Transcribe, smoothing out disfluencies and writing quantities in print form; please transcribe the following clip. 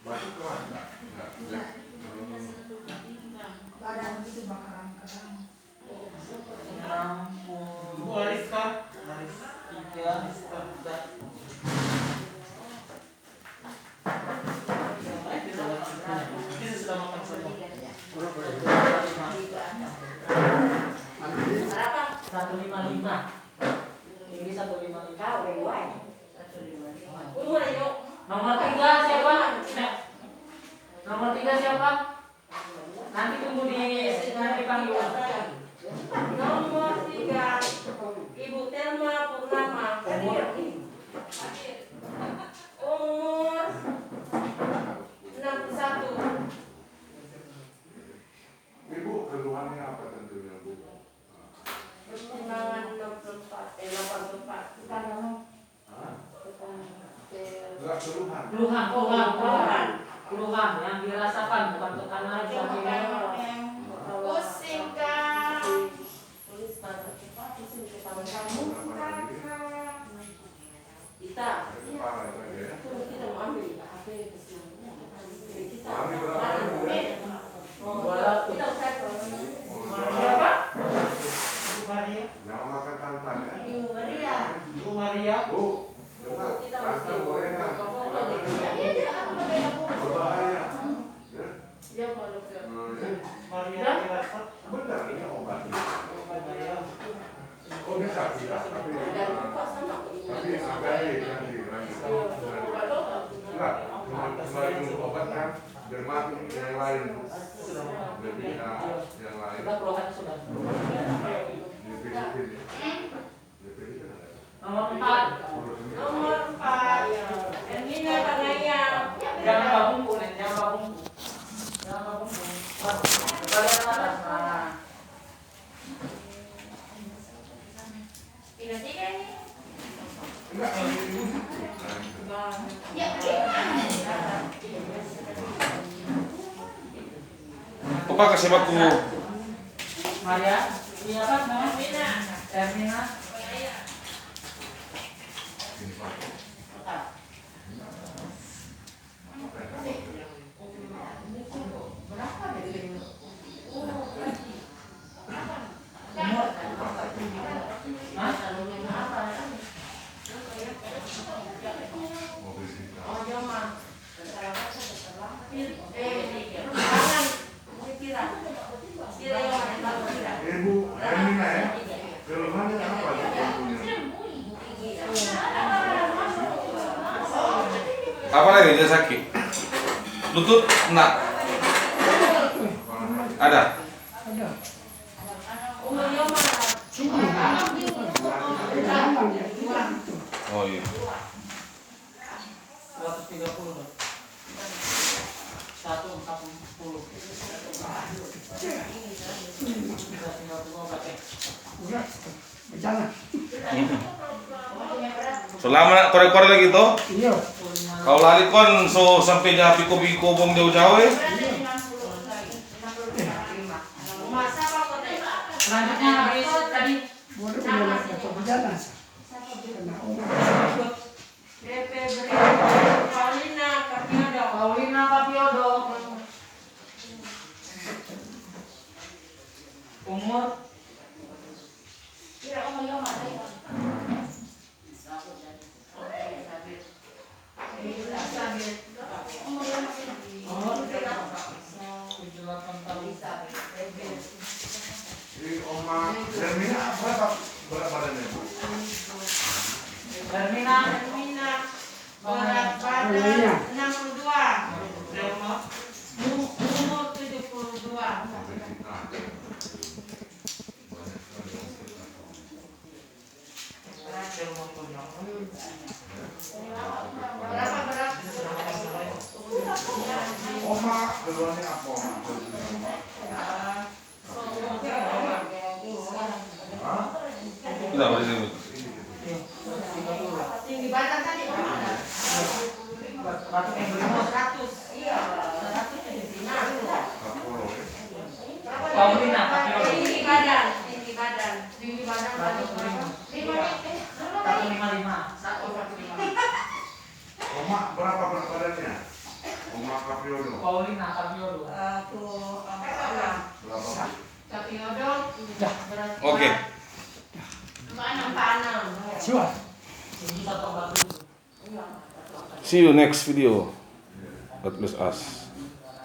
Batu keras enggak? Enggak. Badan itu bakaran kerang. Bu Ariska, Ariska. Kita sudah makan semua. Berapa? 155. Ini 155. Kau lewat. 155. Nomor 3 siapa? Nomor 3 siapa? Nanti tunggu nanti panggil. Nomor 3 Ibu Telma Purnama. Umur 61. Ibu keluhannya apa tentunya Bu? Pertimbangan 84. Enggak keluhan. Keluhan yang dirasakan bukan tekanan Pusing kan? Kita Parah itu ya. kita mau ambil HP ke sini. Kita Ambil berapa Bu? kita usah Siapa? Bu Maria. Jangan makan tantan ya. Ibu Maria. Bu Maria. Bu, dengar, Kita tantan boleh nggak? Berbahaya. Ya. Dia mau dokter. Maria dirasa. Benar ini obatnya. Maria. Oh bisa, tapi agak nanti. Enggak, cuma minum obat kan, biar mati yang lain. Biar bisa yang lain. Sudah keluhan sudah. Nomor 4. Nomor 4 Ermina Tanaya. Jangan babungku, Nen. Jangan babungku. Kalian atas. Nah. Tiga ini. Enggak, Ya, Apa kasih baku? Maria. Iya apa namanya? Ermina. Ermina. Berapa dari Oh, Joma. Kira yang mana kira? Ibu Ermina ya. Keluhannya apa? Apa lagi dia sakit? Lutut enggak? Ada. Umur Joma. Oh iya. 130. 140. Selama korek-korek lagi tuh. Kau lari kon so sampai nya piko-piko bom jauh-jauh ya. Selanjutnya habis tadi DP beri Paulina Kapiodo. Paulina Kapiodo. Umur Kira umur Joma. umur 78 tahun. Di Oma Ermina berapa badannya Bu? Ermina. Berat badan 62. Umur 72. Berapa berat? Oma keluhannya apa? Hah? Tidak boleh ini. Tinggi badan tadi berapa? Batuk yang berumur 100. Iya, 100 di sini. Kapolo ya. Paulina Kapiodo. Tinggi badan Batuk berumur 155. Oma berapa berat badannya? Oma Capiodo. Paulina Capiodo. Aku anak. Berapa? Capiodo. Berarti. Oke. Panang-panang. Siwa. Ini satu batu. See you next video. God bless us.